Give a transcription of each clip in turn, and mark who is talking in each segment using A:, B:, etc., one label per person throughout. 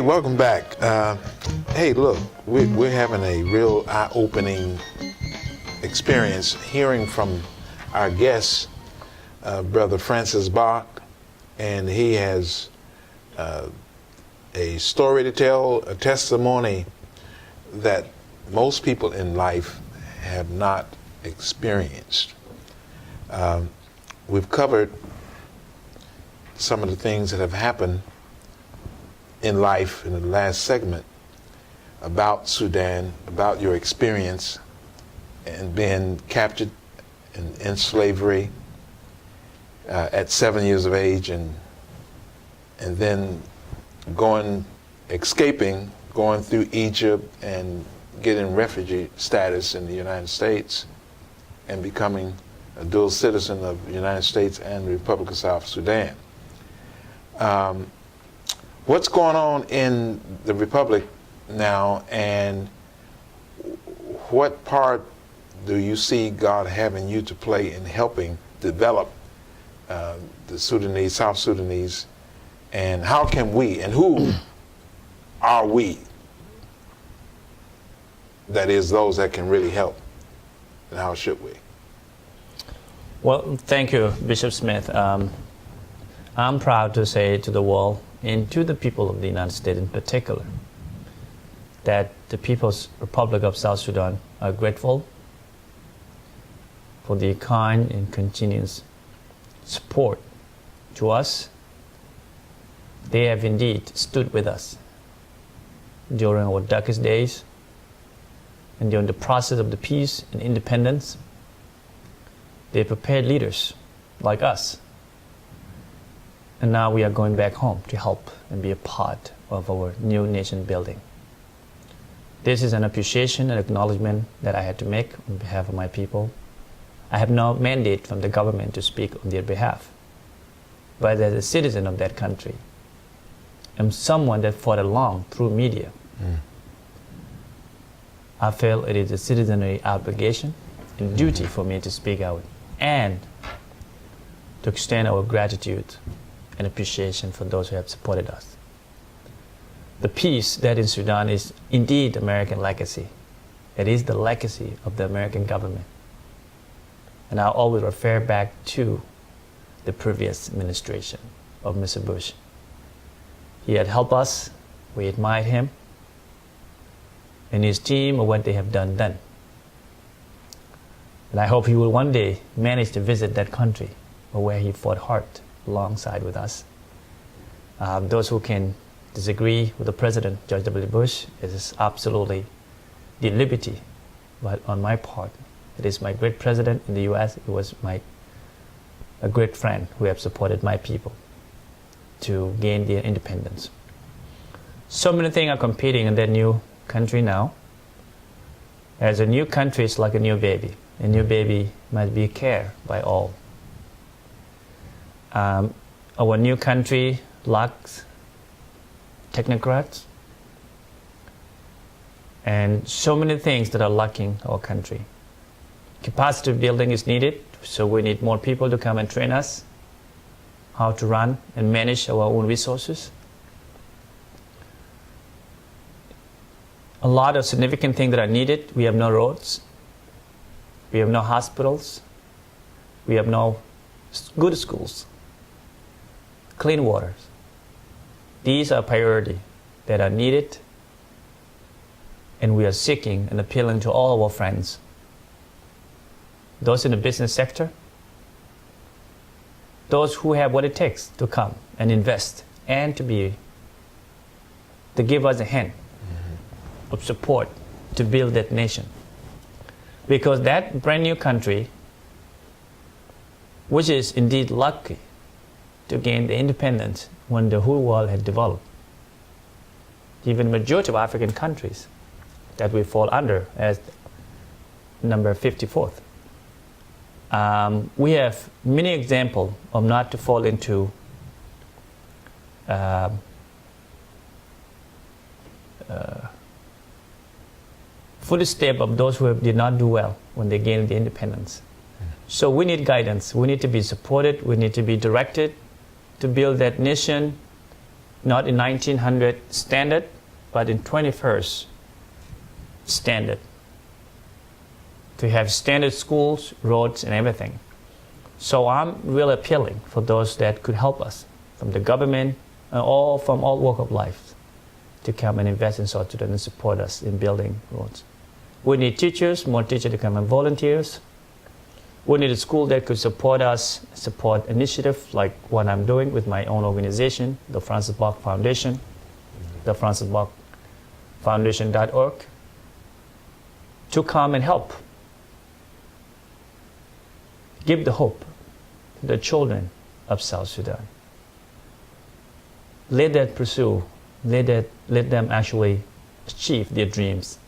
A: Okay, welcome back. Hey, look, we're having a real eye-opening experience hearing from our guest, Brother Francis Bach, and he has a story to tell, a testimony that most people in life have not experienced. We've covered some of the things that have happened in life in the last segment about Sudan, about your experience and being captured in slavery at 7 years of age, and then escaping, going through Egypt and getting refugee status in the United States and becoming a dual citizen of the United States and the Republic of South Sudan. What's going on in the Republic now, and what part do you see God having you to play in helping develop the Sudanese, South Sudanese, and how can we, and who are we, that is those that can really help, and how should we?
B: Well, thank you, Bishop Smith. I'm proud to say to the world and to the people of the United States in particular that the People's Republic of South Sudan are grateful for the kind and continuous support to us. They have indeed stood with us during our darkest days and during the process of the peace and independence. They prepared leaders like us. And now we are going back home to help and be a part of our new nation building. This is an appreciation and acknowledgement that I had to make on behalf of my people. I have no mandate from the government to speak on their behalf. But as a citizen of that country, I'm someone that fought along through media. I feel it is a citizenry obligation and duty for me to speak out and to extend our gratitude and appreciation for those who have supported us. The peace that in Sudan is indeed American legacy. It is the legacy of the American government. And I'll always refer back to the previous administration of Mr. Bush. He had helped us, we admired him, and his team of what they have done. And I hope he will one day manage to visit that country where he fought hard alongside with us. Those who can disagree with the President, George W. Bush, it is absolutely the liberty. But on my part, it is my great president in the U.S. It was a great friend who have supported my people to gain their independence. So many things are competing in that new country now. As a new country, it's like a new baby. A new baby must be cared by all. Our new country lacks technocrats and so many things that are lacking our country. Capacity building is needed, so we need more people to come and train us how to run and manage our own resources. A lot of significant things that are needed. We have no roads, we have no hospitals, we have no good schools, clean water. These are priorities that are needed, and we are seeking and appealing to all our friends, those in the business sector, those who have what it takes to come and invest and to give us a hand of support to build that nation. Because that brand new country, which is indeed lucky to gain the independence when the whole world had developed. Even the majority of African countries that we fall under as number 54th. We have many examples of not to fall into footsteps of those who did not do well when they gained the independence. So we need guidance. We need to be supported. We need to be directed to build that nation not in 1900 standard, but in 21st standard. To have standard schools, roads, and everything. So I'm really appealing for those that could help us, from the government, and from all walk of life, to come and invest in South Sudan and support us in building roads. We need teachers, more teachers to come and volunteers. We need a school that could support us, support initiatives like what I'm doing with my own organization, the Francis Bach Foundation, the Francis Bach Foundation.org, to come and help. Give the hope to the children of South Sudan. Let them pursue, let them actually achieve their dreams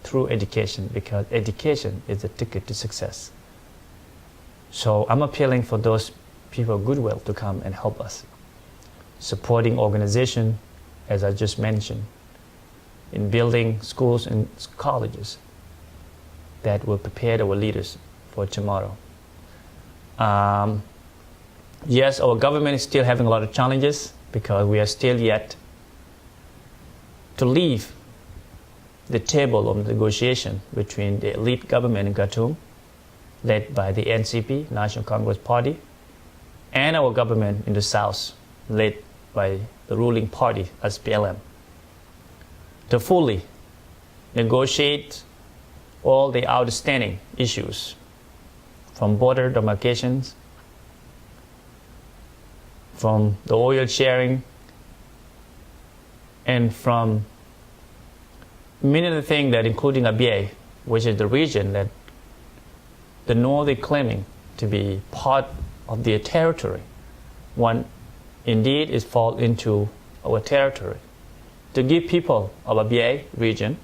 B: through education, because education is the ticket to success. So I'm appealing for those people of goodwill to come and help us. Supporting organization, as I just mentioned, in building schools and colleges that will prepare our leaders for tomorrow. Yes, our government is still having a lot of challenges because we are still yet to leave the table of negotiation between the elite government in Khartoum, led by the NCP, National Congress Party, and our government in the south, led by the ruling party, SPLM, to fully negotiate all the outstanding issues, from border demarcations, from the oil sharing, and from many of the things that, including Abyei, which is the region that the North is claiming to be part of their territory, one indeed is fall into our territory. To give people of Abyei region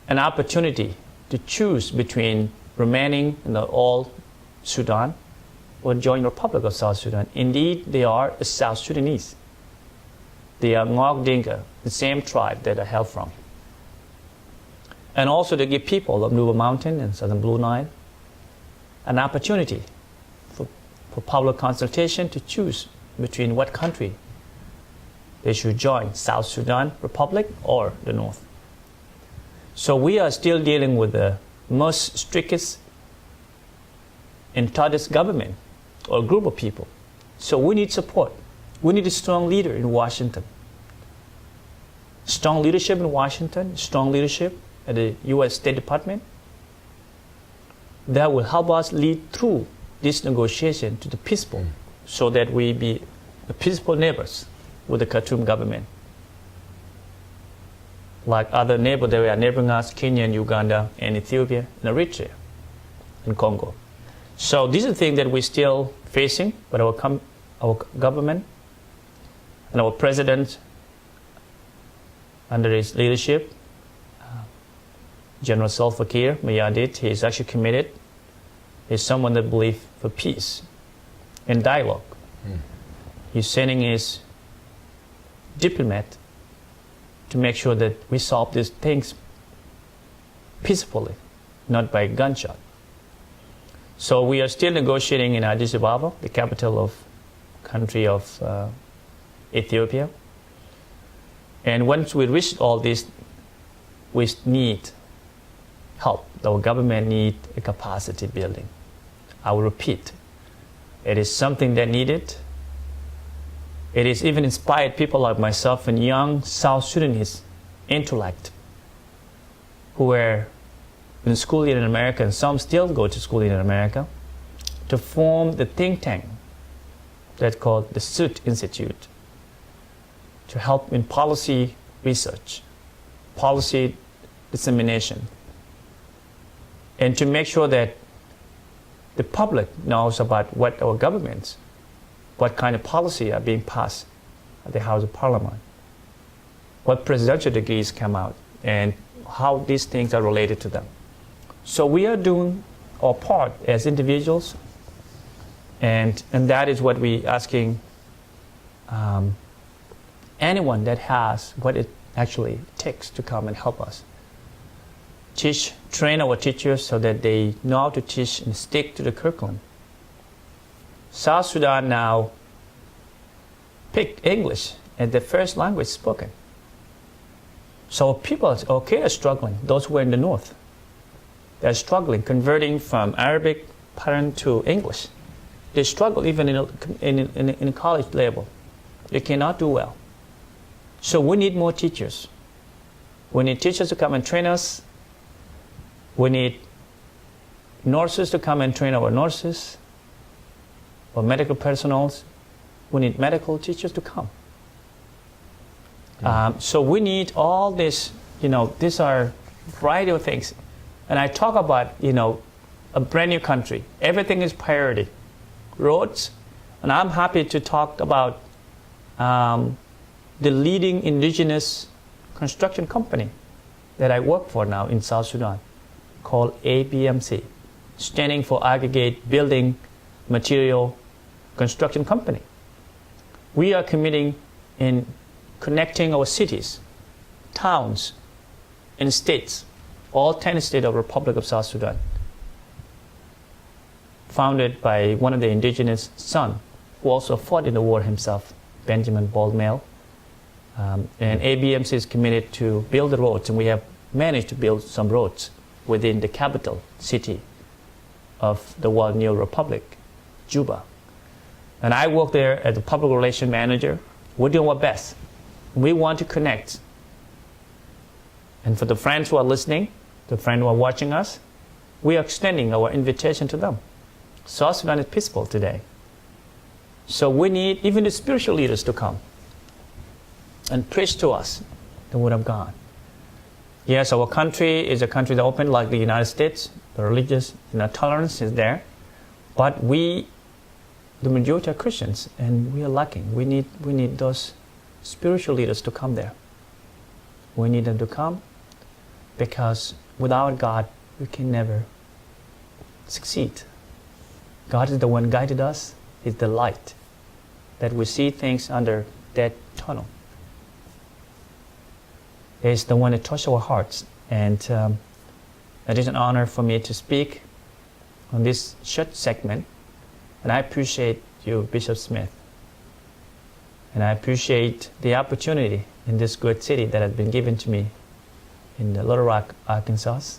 B: an opportunity to choose between remaining in the old Sudan or join the Republic of South Sudan. Indeed, they are South Sudanese. They are Ngok Dinka, the same tribe that I hail from. And also to give people of Nuba Mountain and Southern Blue Nile an opportunity for public consultation to choose between what country they should join, South Sudan Republic or the North. So we are still dealing with the most strictest and tightest government or group of people. So we need support. We need a strong leader in Washington. Strong leadership in Washington, strong leadership at the U.S. State Department that will help us lead through this negotiation to the peaceful, so that we be the peaceful neighbors with the Khartoum government. Like other neighbors that are neighboring us, Kenya and Uganda and Ethiopia and Eritrea and Congo. So these are things that we're still facing, but our government and our president, under his leadership, General Salva Kiir Mayardit, he is actually committed. He's someone that believes for peace and dialogue. He's sending his diplomat to make sure that we solve these things peacefully, not by gunshot. So we are still negotiating in Addis Ababa, the capital of country of Ethiopia. And once we reach all this, we need help. Our government needs a capacity building. I will repeat, it is something that needed. It has even inspired people like myself and young South Sudanese intellect who were in school here in America, and some still go to school here in America, to form the think tank that's called the SUT Institute, to help in policy research, policy dissemination, and to make sure that the public knows about what our governments, what kind of policy are being passed at the House of Parliament, what presidential decrees come out, and how these things are related to them. So we are doing our part as individuals, and that is what we're asking anyone that has what it actually takes to come and help us. Train our teachers so that they know how to teach and stick to the curriculum. South Sudan now pick English as the first language spoken. So people are struggling, those who are in the north. They're struggling, converting from Arabic pattern to English. They struggle even in college level. They cannot do well. So we need more teachers. We need teachers to come and train us. We need nurses to come and train our nurses, or medical personnel. We need medical teachers to come. So we need all this, these are a variety of things. And I talk about, a brand new country. Everything is priority. Roads, and I'm happy to talk about the leading indigenous construction company that I work for now in South Sudan, called ABMC, standing for Aggregate Building Material Construction Company. We are committing in connecting our cities, towns, and states, all 10 states of the Republic of South Sudan, founded by one of the indigenous sons, who also fought in the war himself, Benjamin Baldmale. And ABMC is committed to build the roads, and we have managed to build some roads within the capital city of the world new republic, Juba. And I work there as a public relations manager. We're doing our best. We want to connect. And for the friends who are listening, the friends who are watching us, we are extending our invitation to them. South Sudan is peaceful today. So we need even the spiritual leaders to come and preach to us the word of God. Yes, our country is a country that open like the United States. The religious tolerance is there. But we, the majority are Christians, and we are lacking. We need those spiritual leaders to come there. We need them to come, because without God, we can never succeed. God is the one guided us. He's the light that we see things under that tunnel. He's the one that touched our hearts. And it is an honor for me to speak on this short segment. And I appreciate you, Bishop Smith. And I appreciate the opportunity in this good city that has been given to me in the Little Rock, Arkansas.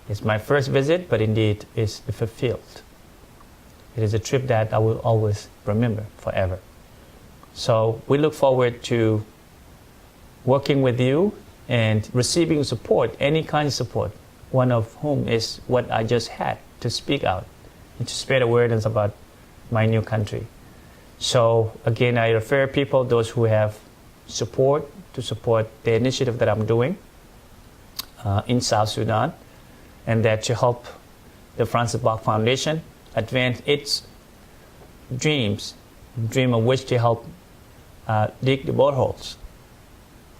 B: It's my first visit, but indeed it's fulfilled. It is a trip that I will always remember forever. So we look forward to working with you and receiving support, any kind of support, one of whom is what I just had, to speak out and to spread awareness about my new country. So again, I refer people, those who have support, to support the initiative that I'm doing in South Sudan, and that to help the Francis Bach Foundation advance its dream of which to help dig the boreholes,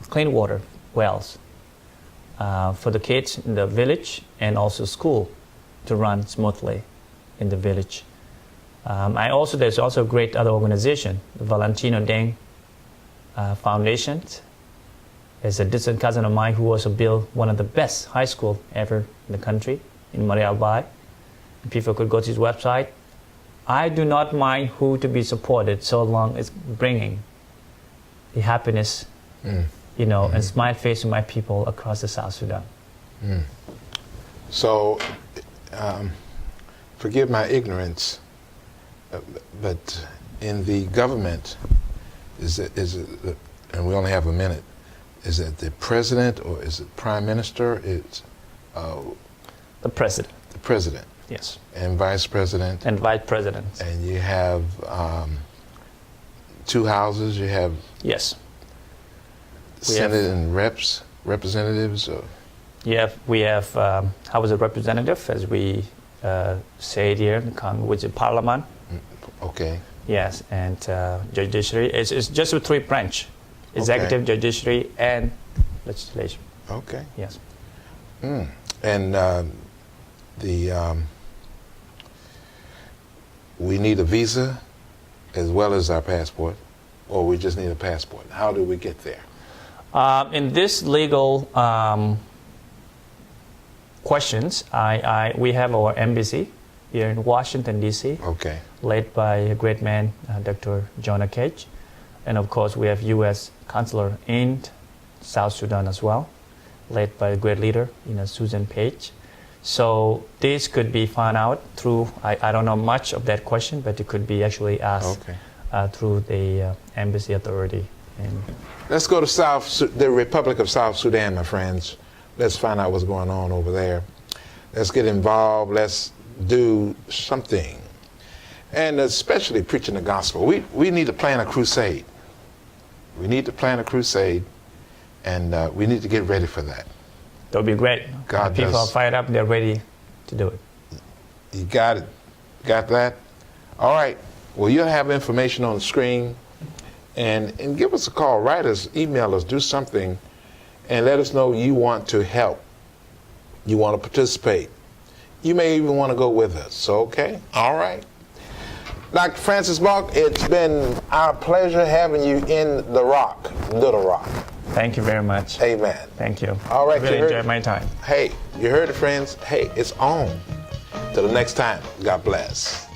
B: clean water wells for the kids in the village, and also school to run smoothly in the village. There's also a great other organization, the Valentino Deng Foundation. There's a distant cousin of mine who also built one of the best high school ever in the country, in Marial Bay. People could go to his website. I do not mind who to be supported, so long as bringing the happiness, and smile face to my people across the South Sudan.
A: So, forgive my ignorance, but in the government, is it, and we only have a minute, is it the president or is it prime minister? It's
B: the president.
A: The president.
B: Yes.
A: And vice president.
B: And vice president.
A: And you have two houses. You have
B: yes.
A: Senate and representatives. Or?
B: We have House of Representatives, as we say it here, which is Parliament.
A: Okay.
B: Yes, and judiciary. It's just a three branch: executive, judiciary, and legislation.
A: Okay.
B: Yes.
A: And we need a visa as well as our passport, or we just need a passport. How do we get there?
B: In this legal questions, we have our embassy here in Washington, D.C.,
A: okay,
B: led by a great man, Dr. Jonah Cage. And of course, we have U.S. consular in South Sudan as well, led by a great leader, Susan Page. So this could be found out through, I don't know much of that question, but it could be actually asked through the embassy authority. And
A: let's go to the Republic of South Sudan, my friends. Let's find out what's going on over there. Let's get involved. Let's do something. And especially preaching the gospel. We need to plan a crusade. We need to plan a crusade, and we need to get ready for that.
B: That would be great. People are fired up. They're ready to do it.
A: You got it. Got that? All right. Well, you'll have information on the screen. And give us a call. Write us, email us, do something, and let us know you want to help. You want to participate. You may even want to go with us. So, okay? All right. Dr. Francis Mark, it's been our pleasure having you in the Rock, Little Rock.
B: Thank you very much.
A: Amen.
B: Thank you.
A: All right.
B: I really enjoyed my time.
A: Hey, you heard it, friends. Hey, it's on. Till the next time, God bless.